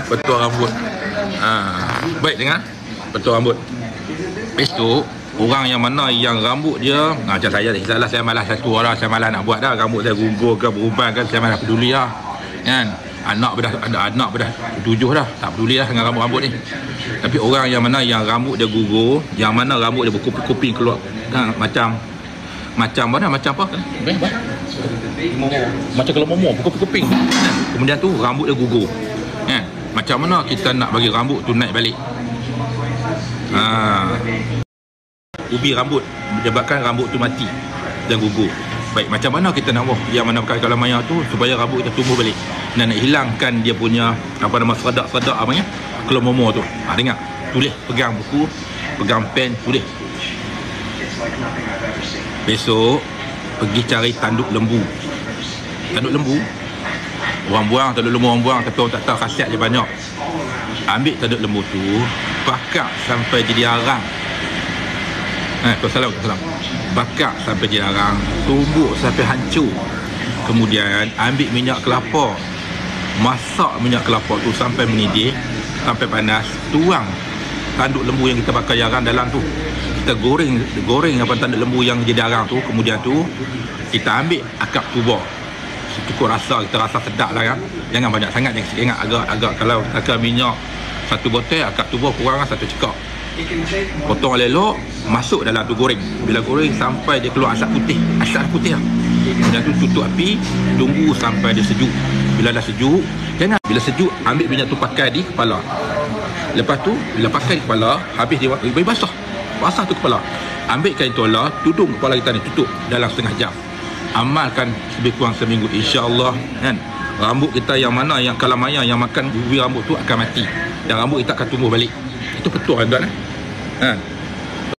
Petua rambut. Baik, dengar. Petua rambut. Besok orang yang mana yang rambut dia macam saya salah, saya malas satu orang, saya malas nak buat dah. Rambut saya gugur ke beruban kan, saya malas peduli lah kan. Anak dah 7 dah, tak peduli lah dengan rambut-rambut ni. Tapi orang yang mana yang rambut dia gugur, yang mana rambut dia berkuping-kuping keluar kan, macam mana, macam apa kan? Macam kalau momor berkuping-kuping kan? Kemudian tu rambut dia gugur kan. Macam mana kita nak bagi rambut tu naik balik? Ubi rambut menyebabkan rambut tu mati dan gugur. Baik, macam mana kita nak buat yang mana pakai kalam maya tu supaya rambut kita tumbuh balik dan nak hilangkan dia punya apa nama sedak-sedak apa ya, kelomomo tu. Dengar, tulis, pegang buku, pegang pen, tulis. Besok pergi cari tanduk lembu. Tanduk lembu orang buang, tanduk lembu orang buang, kata orang tak tahu khasiat dia banyak. Ambil tanduk lembu tu, bakar sampai jadi arang. Salam. Bakar sampai jadi arang, tumbuk sampai hancur. Kemudian ambil minyak kelapa, masak minyak kelapa tu sampai mendidih, sampai panas, tuang tanduk lembu yang kita bakar arang dalam tu. Kita goreng apa tanduk lembu yang jadi arang tu. Kemudian tu kita ambil akap tuba, cukup rasa, kita rasa sedap lah kan. Jangan banyak sangat, jangan agak kalau takkan minyak satu botol, akap tuba kurang satu cekak. Potong elok, masuk dalam tu, goreng. Bila goreng sampai dia keluar asap putih lah. Kemudian tu tutup api, tunggu sampai dia sejuk. Bila dah sejuk, bila sejuk ambil minyak tu pakai di kepala. Lepas tu bila pakai di kepala, habis dia bagi basah tu kepala. Ambil kain tola, tudung kepala kita ni, tutup dalam setengah jam. Amalkan lebih kurang seminggu, insya-Allah kan. Rambut kita yang mana yang kalam maya yang makan ubi rambut tu akan mati dan rambut kita akan tumbuh balik. Itu betul tuan-tuan.